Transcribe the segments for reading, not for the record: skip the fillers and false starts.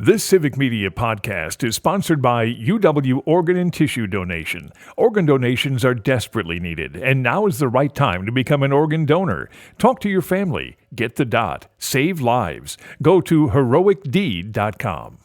This Civic Media podcast is sponsored by UW Organ and Tissue Donation. Organ donations are desperately needed, and now is the right time to become an organ donor. Talk to your family. Get the dot. Save lives. Go to heroicdeed.com.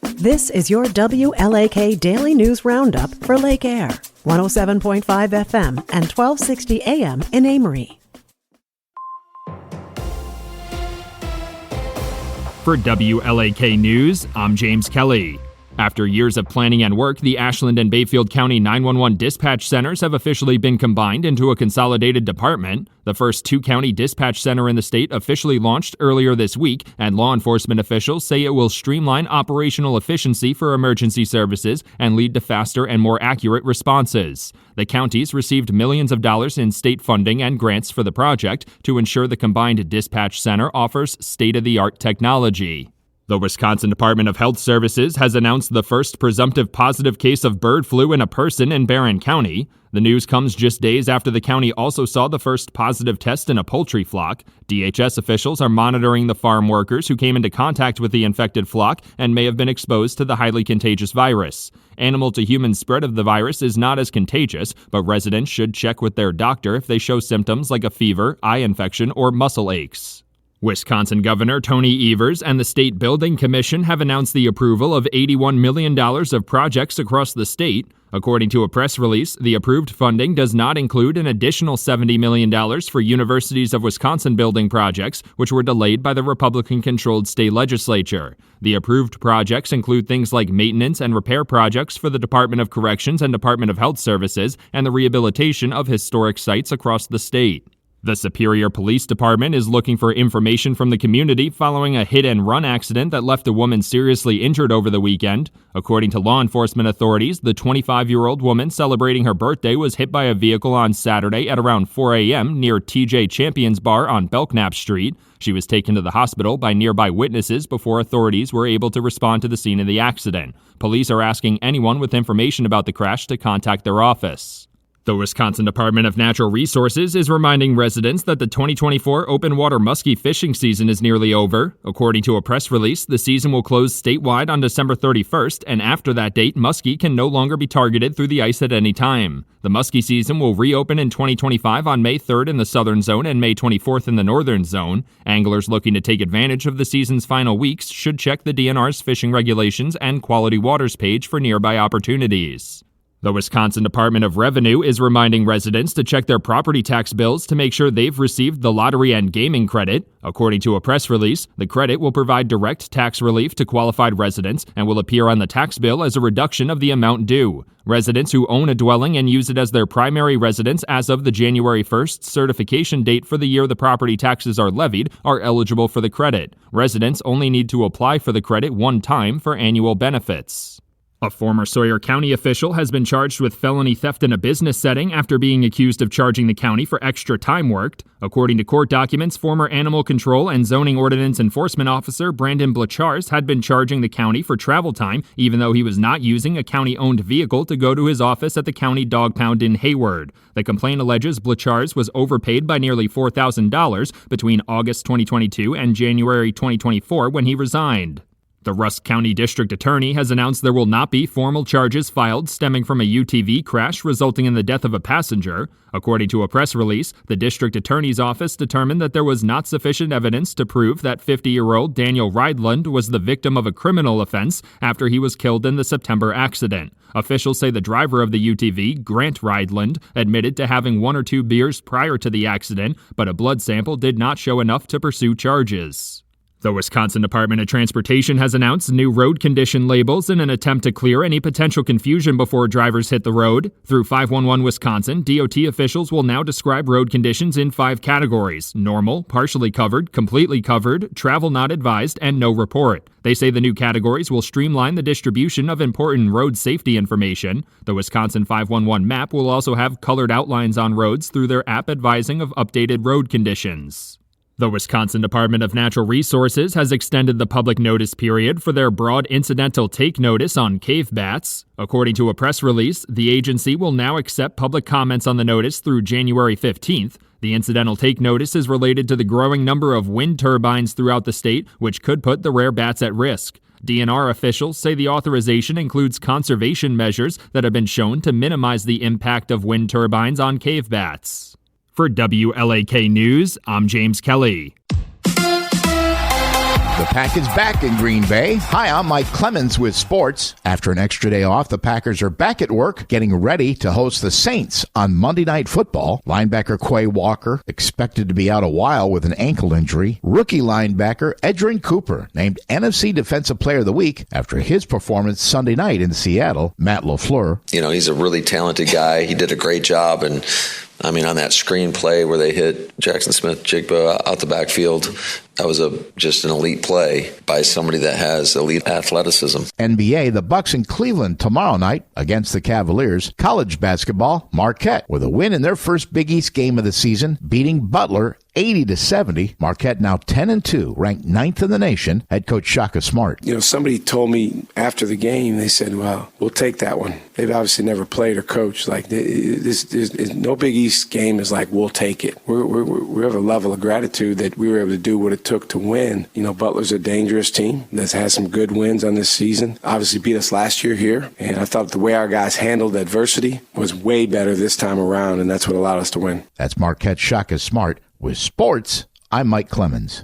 This is your WLAK Daily News Roundup for Lake Air, 107.5 FM and 1260 AM in Amory. For WLAK News, I'm James Kelly. After years of planning and work, the Ashland and Bayfield County 911 dispatch centers have officially been combined into a consolidated department. The first two-county dispatch center in the state officially launched earlier this week, and law enforcement officials say it will streamline operational efficiency for emergency services and lead to faster and more accurate responses. The counties received millions of dollars in state funding and grants for the project to ensure the combined dispatch center offers state-of-the-art technology. The Wisconsin Department of Health Services has announced the first presumptive positive case of bird flu in a person in Barron County. The news comes just days after the county also saw the first positive test in a poultry flock. DHS officials are monitoring the farm workers who came into contact with the infected flock and may have been exposed to the highly contagious virus. Animal-to-human spread of the virus is not as contagious, but residents should check with their doctor if they show symptoms like a fever, eye infection, or muscle aches. Wisconsin Governor Tony Evers and the State Building Commission have announced the approval of $81 million of projects across the state. According to a press release, the approved funding does not include an additional $70 million for Universities of Wisconsin building projects, which were delayed by the Republican-controlled state legislature. The approved projects include things like maintenance and repair projects for the Department of Corrections and Department of Health Services and the rehabilitation of historic sites across the state. The Superior Police Department is looking for information from the community following a hit-and-run accident that left a woman seriously injured over the weekend. According to law enforcement authorities, the 25-year-old woman celebrating her birthday was hit by a vehicle on Saturday at around 4 a.m. near TJ Champion's Bar on Belknap Street. She was taken to the hospital by nearby witnesses before authorities were able to respond to the scene of the accident. Police are asking anyone with information about the crash to contact their office. The Wisconsin Department of Natural Resources is reminding residents that the 2024 open water muskie fishing season is nearly over. According to a press release, the season will close statewide on December 31st, and after that date, muskie can no longer be targeted through the ice at any time. The muskie season will reopen in 2025 on May 3rd in the southern zone and May 24th in the northern zone. Anglers looking to take advantage of the season's final weeks should check the DNR's fishing regulations and quality waters page for nearby opportunities. The Wisconsin Department of Revenue is reminding residents to check their property tax bills to make sure they've received the lottery and gaming credit. According to a press release, the credit will provide direct tax relief to qualified residents and will appear on the tax bill as a reduction of the amount due. Residents who own a dwelling and use it as their primary residence as of the January 1st certification date for the year the property taxes are levied are eligible for the credit. Residents only need to apply for the credit one time for annual benefits. A former Sawyer County official has been charged with felony theft in a business setting after being accused of charging the county for extra time worked. According to court documents, former Animal Control and Zoning Ordinance Enforcement Officer Brandon Blachars had been charging the county for travel time, even though he was not using a county-owned vehicle to go to his office at the county dog pound in Hayward. The complaint alleges Blachars was overpaid by nearly $4,000 between August 2022 and January 2024 when he resigned. The Rusk County District Attorney has announced there will not be formal charges filed stemming from a UTV crash resulting in the death of a passenger. According to a press release, the District Attorney's office determined that there was not sufficient evidence to prove that 50-year-old Daniel Rydland was the victim of a criminal offense after he was killed in the September accident. Officials say the driver of the UTV, Grant Rydland, admitted to having one or two beers prior to the accident, but a blood sample did not show enough to pursue charges. The Wisconsin Department of Transportation has announced new road condition labels in an attempt to clear any potential confusion before drivers hit the road. Through 511 Wisconsin, DOT officials will now describe road conditions in 5 categories: normal, partially covered, completely covered, travel not advised, and no report. They say the new categories will streamline the distribution of important road safety information. The Wisconsin 511 map will also have colored outlines on roads through their app advising of updated road conditions. The Wisconsin Department of Natural Resources has extended the public notice period for their broad incidental take notice on cave bats. According to a press release, the agency will now accept public comments on the notice through January 15th. The incidental take notice is related to the growing number of wind turbines throughout the state, which could put the rare bats at risk. DNR officials say the authorization includes conservation measures that have been shown to minimize the impact of wind turbines on cave bats. For WLAK News, I'm James Kelly. The Pack is back in Green Bay. Hi, I'm Mike Clemens with sports. After an extra day off, the Packers are back at work, getting ready to host the Saints on Monday Night Football. Linebacker Quay Walker expected to be out a while with an ankle injury. Rookie linebacker Edgerrin Cooper named NFC Defensive Player of the Week after his performance Sunday night in Seattle. Matt LaFleur. He's a really talented guy. He did a great job, and on that screenplay where they hit Jackson Smith-Jigba out the backfield, that was just an elite play by somebody that has elite athleticism. NBA, the Bucks in Cleveland tomorrow night against the Cavaliers. College basketball, Marquette with a win in their first Big East game of the season, beating Butler 80-70. Marquette now 10-2, ranked 9th in the nation. Head coach Shaka Smart. Somebody told me after the game, they said, well, we'll take that one. They've obviously never played or coached. Like, no Big East game is like, we'll take it. We have a level of gratitude that we were able to do what it took to win. Butler's a dangerous team that's had some good wins on this season. Obviously beat us last year here. And I thought the way our guys handled adversity was way better this time around, and that's what allowed us to win. That's Marquette Shaka Smart. With sports, I'm Mike Clemens.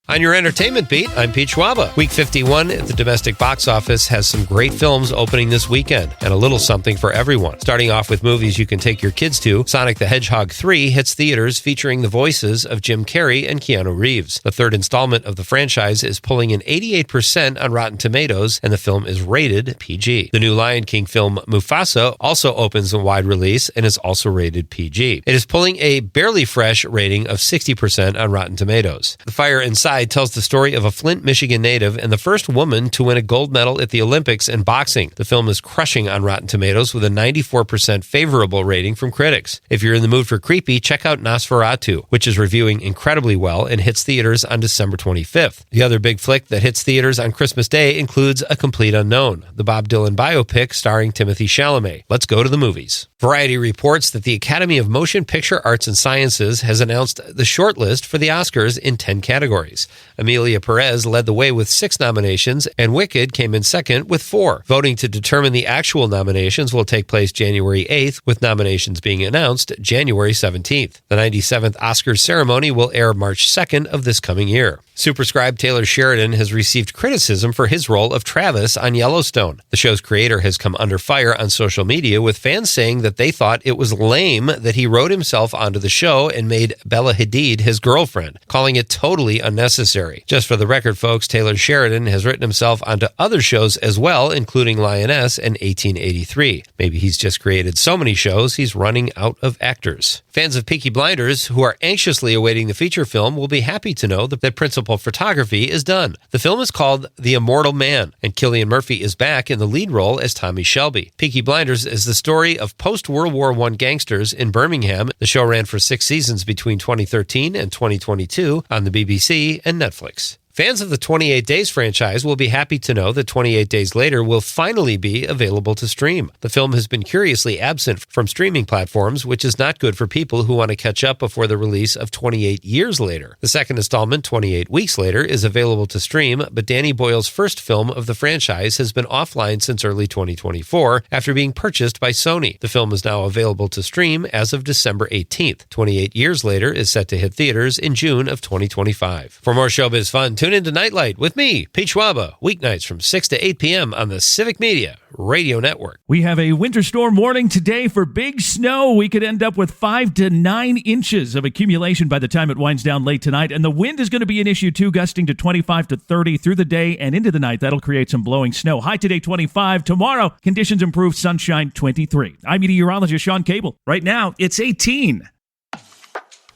On your entertainment beat, I'm Pete Schwaba. Week 51 at the domestic box office has some great films opening this weekend, and a little something for everyone. Starting off with movies you can take your kids to, Sonic the Hedgehog 3 hits theaters featuring the voices of Jim Carrey and Keanu Reeves. The third installment of the franchise is pulling in 88% on Rotten Tomatoes, and the film is rated PG. The new Lion King film Mufasa also opens a wide release and is also rated PG. It is pulling a barely fresh rating of 60% on Rotten Tomatoes. The Fire Inside tells the story of a Flint, Michigan native and the first woman to win a gold medal at the Olympics in boxing. The film is crushing on Rotten Tomatoes with a 94% favorable rating from critics. If you're in the mood for creepy, check out Nosferatu, which is reviewing incredibly well and hits theaters on December 25th. The other big flick that hits theaters on Christmas Day includes A Complete Unknown, the Bob Dylan biopic starring Timothée Chalamet. Let's go to the movies. Variety reports that the Academy of Motion Picture Arts and Sciences has announced the shortlist for the Oscars in 10 categories. Emilia Perez led the way with 6 nominations, and Wicked came in second with 4. Voting to determine the actual nominations will take place January 8th, with nominations being announced January 17th. The 97th Oscars ceremony will air March 2nd of this coming year. Superscribe Taylor Sheridan has received criticism for his role of Travis on Yellowstone. The show's creator has come under fire on social media, with fans saying that they thought it was lame that he wrote himself onto the show and made Bella Hadid his girlfriend, calling it totally unnecessary. Just for the record, folks, Taylor Sheridan has written himself onto other shows as well, including Lioness and 1883. Maybe he's just created so many shows he's running out of actors. Fans of Peaky Blinders who are anxiously awaiting the feature film will be happy to know that principal photography is done. The film is called The Immortal Man, and Cillian Murphy is back in the lead role as Tommy Shelby. Peaky Blinders is the story of post-World War I gangsters in Birmingham. The show ran for 6 seasons between 2013 and 2022 on the BBC and Netflix. Fans of the 28 Days franchise will be happy to know that 28 Days Later will finally be available to stream. The film has been curiously absent from streaming platforms, which is not good for people who want to catch up before the release of 28 Years Later. The second installment, 28 Weeks Later, is available to stream, but Danny Boyle's first film of the franchise has been offline since early 2024 after being purchased by Sony. The film is now available to stream as of December 18th. 28 Years Later is set to hit theaters in June of 2025. For more showbiz fun, tune into Nightlight with me, Pete Schwaba, weeknights from 6 to 8 p.m. on the Civic Media Radio Network. We have a winter storm warning today for big snow. We could end up with 5 to 9 inches of accumulation by the time it winds down late tonight. And the wind is going to be an issue too, gusting to 25 to 30 through the day and into the night. That'll create some blowing snow. High today, 25. Tomorrow, conditions improve, sunshine, 23. I'm meteorologist Sean Cable. Right now, it's 18.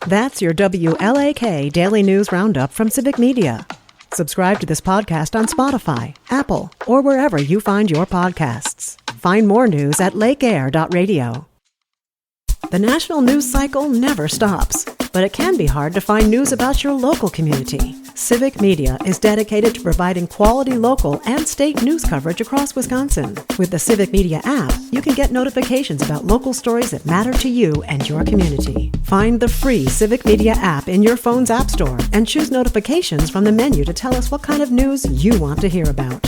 That's your WLAK Daily News Roundup from Civic Media. Subscribe to this podcast on Spotify, Apple, or wherever you find your podcasts. Find more news at lakeair.radio. The national news cycle never stops. but it can be hard to find news about your local community. Civic Media is dedicated to providing quality local and state news coverage across Wisconsin. With the Civic Media app, you can get notifications about local stories that matter to you and your community. Find the free Civic Media app in your phone's app store and choose notifications from the menu to tell us what kind of news you want to hear about.